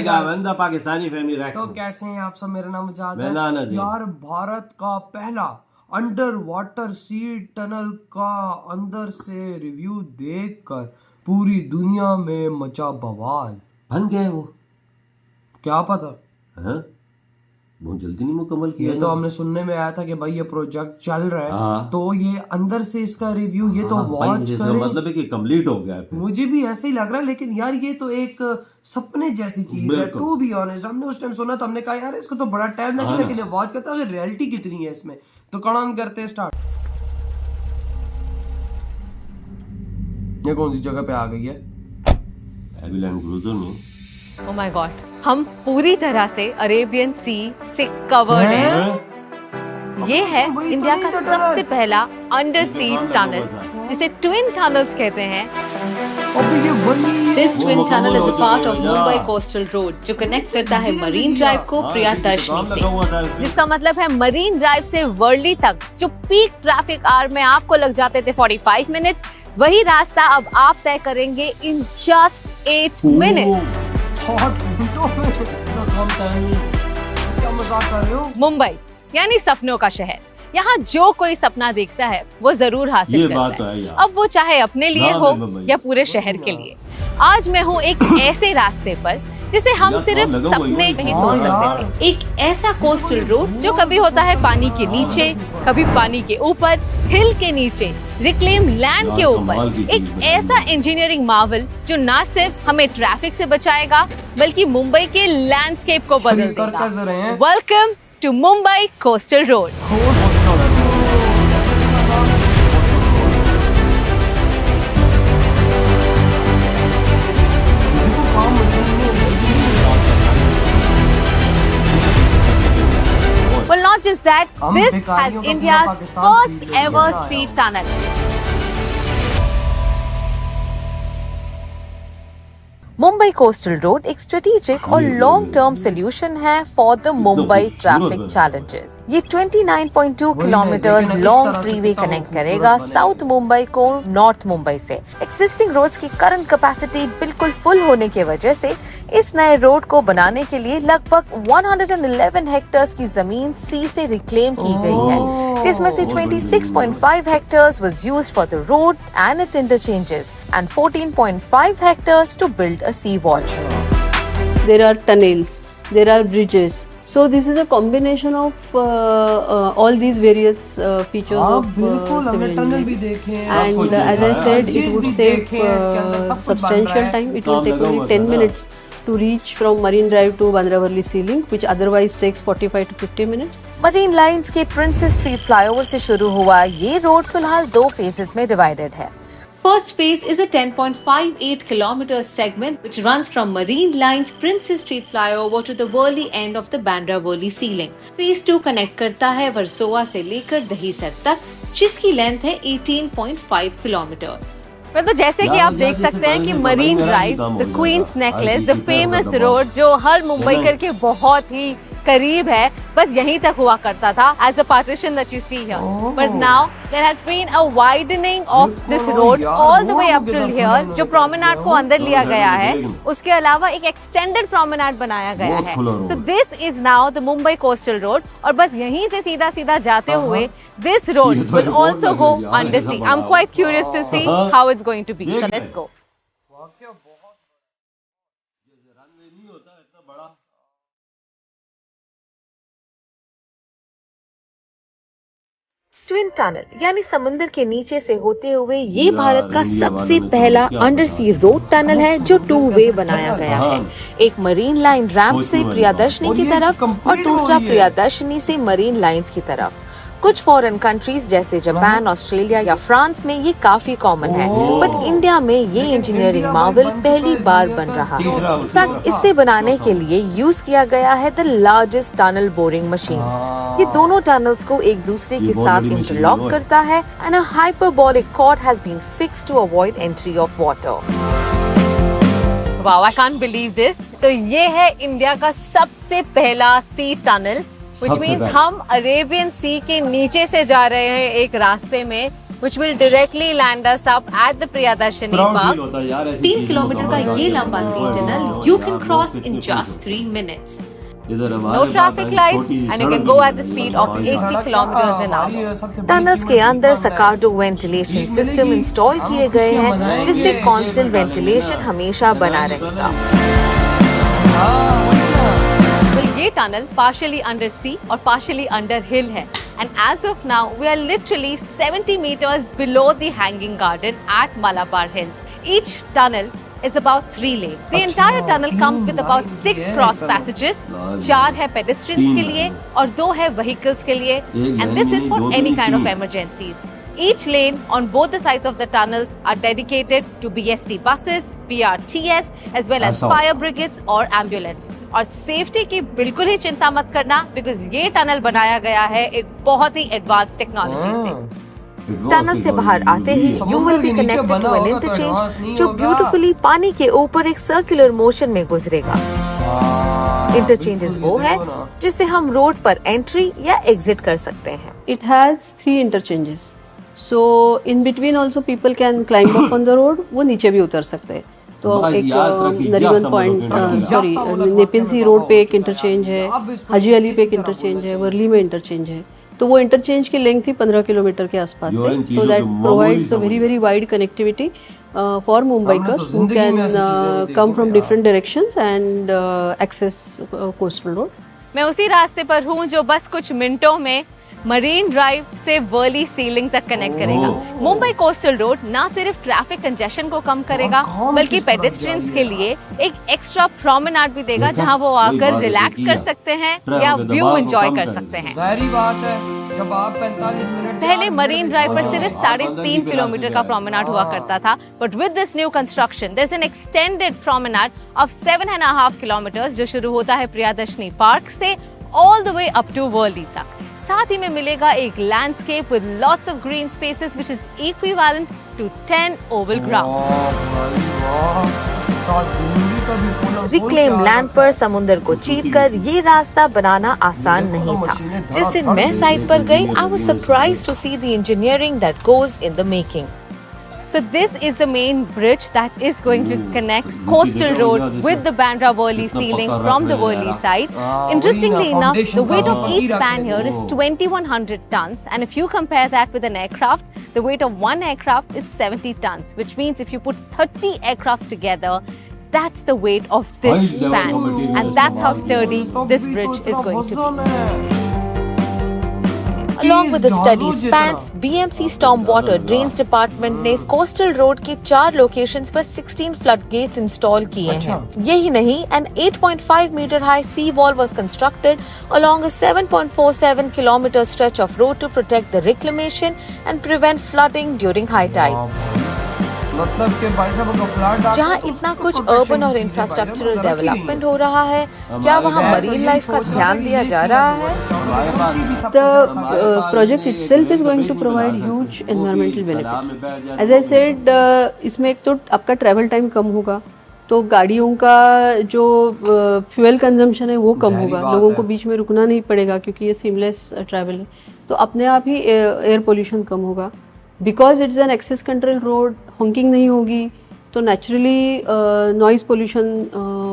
बंदा पाकिस्तानी फैमिली रख। तो कैसे हैं आप सब? मेरा नाम मुजाद मैं है। नाना जी। यार भारत का पहला अंडर वाटर सी टनल का अंदर से रिव्यू देखकर पूरी दुनिया में मचा बवाल। बन गए वो? क्या पता, हाँ? बहुत जल्दी नहीं मुकम्मल किया ये तो हमने सुनने में आया था कि भाई ये प्रोजेक्ट चल रहा है। हाँ। तो ये अंदर से इसका रिव्यू ये तो हाँ, भाई, वॉच मुझे इसका करें। मतलब है कि कंप्लीट हो गया है फिर। मुझे भी ऐसे ही लग रहा है, लेकिन यार ये तो एक सपने जैसी चीज है। बिल्कुल। टू बी ऑनेस्ट, हमने उस टाइम सुना तो हमने कहा यार इसको तो बड़ा टाइम लगेगा, हाँ लेकिन ये वॉच करता है रियलिटी कितनी है इसमें। तो कौन करते हैं स्टार्ट। ये कौन सी जगह पे आ गई है? एविलन क्रूजर में। ओह माय गॉड, हम पूरी तरह से अरेबियन सी से कवर्ड हैं। हैं? ये है वही तो इंडिया नहीं का तो सबसे टनल। पहला अंडर सी काम लगा टनल, हुआ था। जिसे ट्विन टनल्स कहते हैं। अबे ये वही दिस वो ट्विन मुकम्मल टनल इज हो अ पार्ट ऑफ चुकी है, मुंबई जा। कोस्टल रोड, जो कनेक्ट करता है मरीन ड्राइव को हाँ, प्रियदर्शनी काम से, लगा हुआ था इसमें। जिसका मतलब है मरीन ड्राइव से वर्ली तक जो पीक ट्रैफिक आवर में आपको लग जाते थे 45 मिनट्स, वही रास्ता अब आप तय करेंगे इन जस्ट 8 मिनट्स। हॉट मिनटों में इतना कम टाइम में। क्या मजाक कर रहे हो? मुंबई यानी सपनों का शहर। यहाँ जो कोई सपना देखता है वो जरूर हासिल ये करता बात तो है, है यार। अब वो चाहे अपने लिए नाम हो है मुंबई। या पूरे शहर के लिए। आज मैं हूँ एक ऐसे रास्ते पर जिसे हम यार, सिर्फ काम लगा हुआ सपने है। में ही हाँ सोच यार। सकते थे। एक ऐसा कोस्टल रोड जो कभी होता है पानी के नीचे, कभी पानी के ऊपर, हिल के नीचे, रिक्लेम लैंड यार, के कमाल ऊपर। की चीज एक बनाई ऐसा इंजीनियरिंग मार्वल जो ना सिर्फ हमें ट्रैफिक से बचाएगा बल्कि मुंबई के लैंडस्केप को बदल कर कैसे देगा। रहे हैं? Welcome to Mumbai coastal road. Well, not just that, हम this भिखारियों has का India's पूरा पाकिस्तान first खरीद लिया ever है। sea tunnel. Mumbai coastal road एक स्ट्रेटेजिक और लॉन्ग टर्म सोल्यूशन है for the Mumbai traffic challenges. ये 29.2 किलोमीटर्स लॉन्ग फ्रीवे कनेक्ट करेगा साउथ मुंबई को नॉर्थ मुंबई से। एक्सिस्टिंग रोड्स की करंट कैपेसिटी बिल्कुल फुल होने की वजह से इस नए रोड को बनाने के लिए लगभग 111 हेक्टेयर्स की जमीन सी से रिक्लेम की गई है, जिसमें से 26.5 hectares was used for the road and its interchanges and 14.5 hectares to build a sea wall. There are tunnels, there are bridges. So this is a combination of all these various features हाँ, of बिल्कुल हमने civil tunnel भी engineering. देखे हैं। And as I said, it would save substantial time. It will take only 10 minutes to reach from Marine Drive to Bandra-Worli Sea Link, which otherwise takes 45 to 50 minutes. Marine lines के princess street flyover से शुरू हुआ ये road फिलहाल 2 phases में divided है। First phase is a 10.58 kilometer segment which runs from Marine Line's Princess Street flyover to the Worli end of the Bandra-Worli Sea Link. Phase 2 connect करता है वर्सोवा से लेकर दहीसर तक, जिसकी लेंथ है 18.5 किलोमीटर्स। तो जैसे कि आप देख सकते हैं कि Marine Drive, the Queen's Necklace, the famous road जो हर मुंबईकर के बहुत ही करीब है, बस यहीं तक हुआ करता था as the partition that you see here. But now there has been a widening of this road all the way up till here, जो promenade को अंदर लिया गया है। उसके अलावा एक extended promenade बनाया गया है। So this is now the Mumbai Coastal Road, और बस यहीं से सीधा सीधा जाते हुए this road will also go under sea. I'm quite curious to see how it's going to be. So let's go. Twin tunnel यानी समुद्र के नीचे से होते हुए ये भारत का सबसे पहला अंडर सी रोड टनल है जो 2 वे बनाया गया है। एक मरीन लाइन रैंप से प्रियदर्शनी की तरफ और दूसरा प्रियदर्शनी से मरीन लाइंस की तरफ। कुछ फॉरेन कंट्रीज जैसे जापान, ऑस्ट्रेलिया या फ्रांस में ये काफी कॉमन है, बट इंडिया में ये इंजीनियरिंग मार्वल पहली बार बन रहा है। इनफैक्ट इसे बनाने के लिए यूज किया गया है the largest tunnel boring machine. ये दोनों टनल्स को एक दूसरे के साथ इंटरलॉक करता है and a hyperbolic cord has been fixed to avoid entry of water. Wow, I can't believe this. तो ये है इंडिया का सबसे पहला सी टनल, which means हम अरेबियन सी के नीचे से जा रहे हैं एक रास्ते में which will directly land us up at the Priyadarshini Proud feel Park. होता है यार ऐसी 3 चीज़ों किलोमीटर को का कवर ये करके। लंबा सी ओए टनल वाह, you यार, can लोग cross कितने in खुश just हैं। 3 minutes. इधर हमारे No पास traffic है lights छोटी and you सड़क can go भी at the है, speed यहाँ of हमारी 80 बात। kilometers an hour. हमारी सबसे बड़ी टनल्स के कीमत अंदर इतना है। सकार्डो वेंटिलेशन भीख सिस्टम मिलेगी, इंस्टॉल हम किए गए खुशियां हैं मनाएंगे, जिससे ये कांस्टेंट वेंटिलेशन हमेशा बना रहेगा। हाँ, वही ना। Well, ये टनल partially under sea और partially under hill है, and as of now we are literally 70 meters below the hanging garden at Malabar Hills. Each tunnel is about 3 lane. The entire tunnel comes with about 6 cross passages. 4 है pedestrians के लिए और 2 है vehicles के लिए, and this is for any kind of emergencies. Each lane on both the sides of the tunnels are dedicated to BST buses, PRTS, as well as ऐसा। fire brigades और ambulance. और safety की बिल्कुल ही चिंता मत करना, because ये tunnel बनाया गया है एक बहुत ही advanced technology से। टनल से बाहर आते ही you will be connected to an interchange जो ब्यूटीफुली पानी के ऊपर एक सर्कुलर मोशन में गुजरेगा। इंटरचेंजेस वो है जिससे हम रोड पर एंट्री या एग्जिट कर सकते हैं। It has 3 interchanges. So in between also people can climb up on the road. वो नीचे भी उतर सकते हैं। तो भाई एक यार, तरक्की नरीमन याफ्ता पॉइंट मुल्क है। सॉरी नेपिन सी रोड पे एक इंटरचेंज है, हाजी अली पे एक इंटरचेंज है, वर्ली में इंटरचेंज है। तो वो इंटरचेंज की लेंथ ही 15 किलोमीटर के आसपास जो है। इन तो चीज़ों दैट की मामूली प्रोवाइड्स अ समझ वेरी है। Very wide connectivity for Mumbaikars who जिंदगी में ऐसी चीजें कैन नहीं कम देखी फ्रॉम यार। Different directions and access coastal road. मैं उसी रास्ते पर हूँ जो बस कुछ मिनटों में मरीन ड्राइव से वर्ली सीलिंग तक कनेक्ट करेगा। मुंबई कोस्टल रोड ना सिर्फ ट्रैफिक कंजेशन को कम करेगा कौन बल्कि किस तरफ पेडेस्ट्रियंस जा के रही लिए एक एक्स्ट्रा प्रोमेनाड भी देगा देखा? जहाँ वो वही आकर बात है, रिलैक्स किया। कर सकते हैं ट्रैफिक या के व्यू दबाव को एंजॉय कम कर करेगा। सकते हैं। जाहिर बात है जब आप 45 मिनट से पहले 8 मरीन मिनट ड्राइव पर में सिर्फ हाँ, 3.5 किलोमीटर का प्रोमेनाड हुआ करता था, but with this new construction there is an extended promenade of 7.5 kilometres जो शुरू होता है प्रियदर्शनी पार्क से all the way up to Worli तक। साथ ही में मिलेगा एक landscape with lots of green spaces which is equivalent to 10 oval ground. Reclaim land पर समुंदर को चीरकर ये रास्ता बनाना आसान नहीं था। जिस दिन मैं साइट पर गई, I was surprised to see the engineering that goes in the making. So this is the main bridge that is going to connect Coastal Road with the Bandra Worli ceiling from the Worli side. Interestingly enough, the weight of each span here is 2100 tons, and if you compare that with an aircraft, the weight of one aircraft is 70 tons, which means if you put 30 aircrafts together, that's the weight of this span, and that's how sturdy this bridge is going to be. Along with the study spans, BMC Stormwater Drains Department ने coastal road के 4 locations पर 16 flood gets install किए हैं। यही नहीं, an 8.5 meter high sea wall was constructed along a 7.47 kilometer stretch of road to protect the reclamation and prevent flooding during high tide. मतलब कि भाई साहब अगर फ्लड आता जहाँ है तो इतना उसको कुछ protection अर्बन और की चीजें इंफ्रास्ट्रक्चरल भाई साहब तरक्की डेवलपमेंट हो रहा है, क्या वहाँ मैं तो मरीन यही लाइफ का सोच रहा ध्यान था दिया कि जा ये रहा चीजें है? हमारे पास उसकी भी सब The project itself is going to provide huge environmental benefits. As I said, इसमें एक तो आपका ट्रैवल टाइम कम होगा, तो गाड़ियों का जो फ्यूल कंजम्पशन है वो कम जाहिर होगा, बात लोगों है। को बीच में रुकना नहीं पड़ेगा क्योंकि ये सीमलेस ट्रैवल है। तो अपने आप ही एयर पोल्यूशन कम होगा। Because it's an access control road, honking नहीं होगी, तो नेचुरली नॉइज पोल्यूशन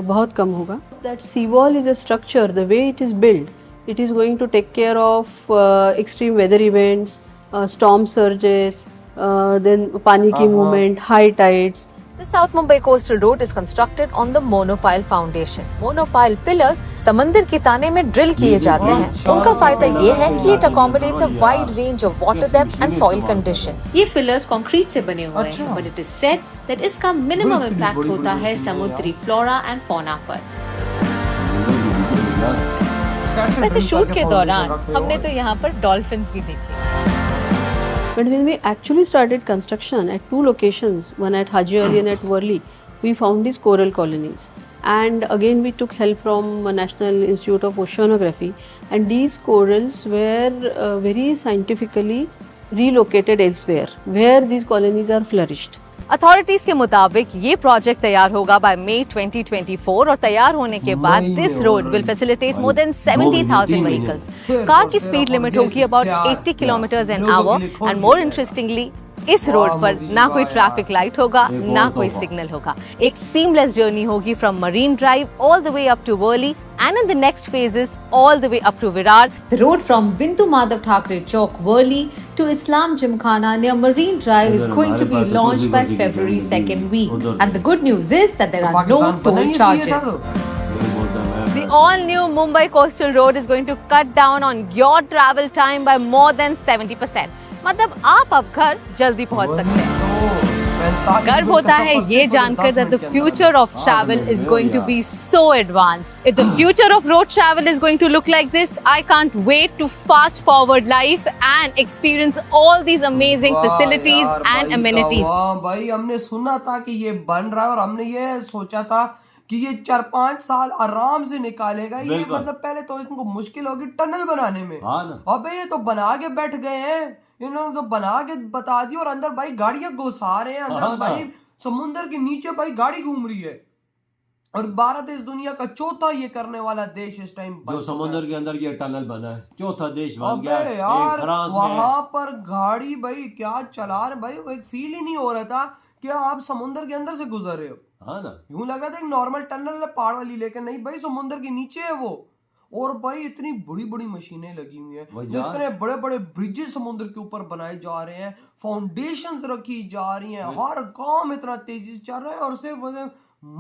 बहुत कम होगा। That sea wall is a structure, the way it is build, it is going to take care of extreme weather events, storm surges, then pani ki movement, high tides. The South Mumbai Coastal Road is constructed on the monopile foundation. Monopile pillars समंदर के ताने में drill किए जाते हैं। उनका फायदा ये है कि it accommodates a wide range of water depths and soil conditions. ये पिलर्स कंक्रीट से बने हुए हैं, but it is said that इसका मिनिमम इम्पैक्ट होता है समुद्री फ्लोरा एंड फौना पर। वैसे शूट के दौरान हमने तो यहाँ पर डॉल्फिन्स भी देखे। But when we actually started construction at 2 locations, one at Haji Ali and at Worli, we found these coral colonies. And again we took help from National Institute of Oceanography, and these corals were very scientifically relocated elsewhere where these colonies are flourished. Authorities के मुताबिक ये project तैयार होगा bye मई 2024 और तैयार होने के बाद this road will facilitate more than 70,000 vehicles. Car की स्पीड लिमिट होगी about 80 kilometre an hour and more interestingly इस रोड पर ना कोई ट्रैफिक लाइट होगा ना कोई सिग्नल होगा। एक सीमलेस जर्नी होगी from marine drive all the way up to Worli and in the next phases all the way up to Virar. The road from Bindu Madhav Thackeray Chowk, Worli to Islam Gymkhana near Marine Drive is going to be launched by February 2nd week. And the good news is that there are no toll charges. The all-new Mumbai Coastal Road is going to cut down on your travel time by more than 70%. मतलब आप अब घर जल्दी पहुंच सकते हैं। गर्व होता है ये जानकर that the future of travel is going to be so advanced. If the future of road travel is going to look like this, I can't wait to fast forward life and experience all these amazing facilities and amenities. भाई हमने सुना था कि ये बन रहा है और हमने ये सोचा था कि ये 4-5 साल आराम से निकालेगा ये। मतलब पहले तो इनको मुश्किल होगी टनल बनाने में। अबे ये तो बना के बैठ गए हैं, इन्होंने तो बना के बता दिया और अंदर भाई गाड़ियां घुसा रहे हैं अंदर। भाई समुद्र के नीचे भाई गाड़ी घूम रही है और भारत देश दुनिया का चौथा ये करने वाला देश इस टाइम जो समुद्र के अंदर ये टनल बना है, चौथा देश बन गया है। यार वहां पर गाड़ी भाई क्या चला रहे भाई, एक फील ही नहीं हो रहा था कि आप समुद्र के अंदर से गुजर रहे हो। हाँ ना, यूं लगा था एक नॉर्मल टनल है पहाड़ वाली, लेकिन नहीं भाई समुद्र के नीचे है वो। और भाई इतनी बड़ी बड़ी मशीनें लगी हुई हैं, इतने बड़े बड़े ब्रिजेस समुद्र के ऊपर बनाए जा रहे हैं, फाउंडेशंस रखी जा रही हैं, हर काम इतना तेजी से चल रहा है और सिर्फ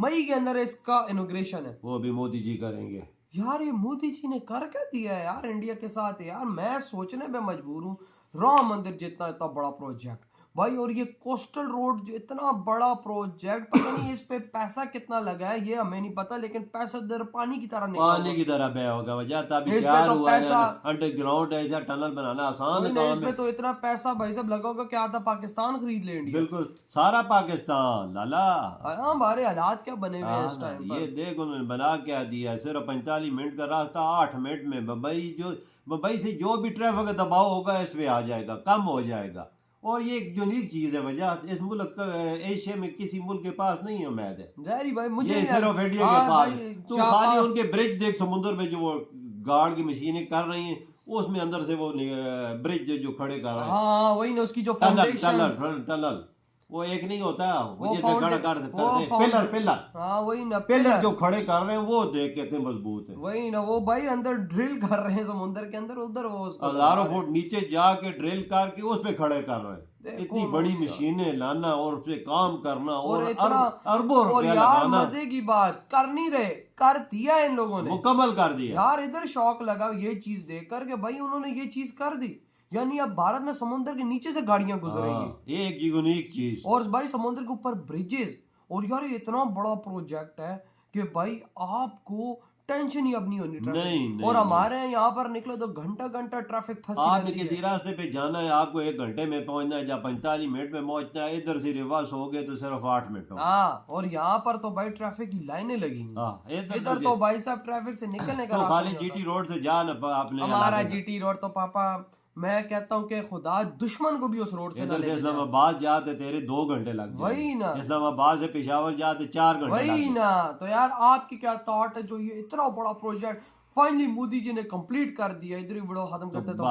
मई के अंदर इसका इनॉग्रेशन है। वो भी मोदी जी करेंगे। यार ये मोदी जी ने कर क्या दिया है यार इंडिया के साथ। यार मैं सोचने पे मजबूर हूँ, राम मंदिर जितना इतना बड़ा प्रोजेक्ट भाई, और ये कोस्टल रोड इतना बड़ा प्रोजेक्ट, पता नहीं इस पे पैसा कितना लगा है ये हमें नहीं पता, लेकिन पैसा इधर पानी की तरह पानी की तरह बह होगा वजह तभी क्या हुआ है। अंडरग्राउंड ऐसा टनल बनाना आसान है। इसमें तो इतना पैसा भाई सब लगा होगा क्या था पाकिस्तान खरीद ले इंडिया। बिल्कुल सारा पाकिस्तान लाला। हमारे हालात क्या बने हुए हैं इस टाइम पर। ये देख उन्होंने बना क्या दिया है, सिर्फ 45 मिनट का रास्ता 8 मिनट में मुंबई से जो भी ट्रैफिक का दबाव होगा इस पे आ जाएगा, कम हो जाएगा। और ये एक यूनिक चीज है वजह, इस मुल्क एशिया में किसी मुल्क के पास नहीं है उम्मीद है। जहरी भाई मुझे ये सिर्फ इंडिया के पास। तो खाली उनके ब्रिज देख समुद्र में जो वो गार्ड की मशीनें कर रही हैं उसमें अंदर से वो ब्रिज जो खड़े कर रहे हैं। हाँ वही ना, उसकी जो टनल वो एक नहीं होता, वो जिसमें खड़ा कर पिलर हाँ वही ना, पिलर जो खड़े कर रहे हैं वो देख के इतने मजबूत है। वही ना, वो भाई अंदर ड्रिल कर रहे हैं समुद्र के अंदर, उधर वो हजारों फुट नीचे जाके ड्रिल करके उस पे खड़े कर रहे हैं। इतनी बड़ी मशीनें लाना और उस पे काम करना और अरबों रुपया लगाना। मजे की बात कर नहीं रहे, कर दिया इन लोगों ने, मुकम्मल कर दिया। यार इधर शौक लगा ये चीज देख कर के भाई उन्होंने ये चीज कर दी, यानी अब भारत में समुद्र के नीचे से गाड़ियां गुजरेंगी। एक यूनिक चीज। और भाई समुद्र के ऊपर ब्रिजेस, और यार ये इतना बड़ा प्रोजेक्ट है कि भाई आपको टेंशन ही अब नहीं होनी नहीं, और हमारे यहाँ पर निकले तो घंटा घंटा ट्रैफिक फंसी। आपने किसी रास्ते पे जाना है, आपको 1 घंटे में पहुंचना है या 45 मिनट में पहुंचना है, इधर से रिवर्स हो गए तो सिर्फ 8 मिनट। हाँ, और यहाँ पर तो भाई ट्रैफिक की लाइनें लगी। इधर तो भाई साहब ट्रैफिक से निकलने का खाली जीटी रोड से जा ना आपने। हमारा जीटी रोड तो पापा मैं कहता हूँ कि खुदा दुश्मन को भी उस रोड से इस्लामाबाद जाते तेरे 2 घंटे लग जाते। वही ना, इस्लामाबाद से पेशावर जाते 4 घंटे। वही ना, तो यार आपकी क्या थॉट है जो ये इतना बड़ा प्रोजेक्ट फाइनली मोदी जी ने कंप्लीट कर दिया। इधर ही वीडियो खत्म करते तो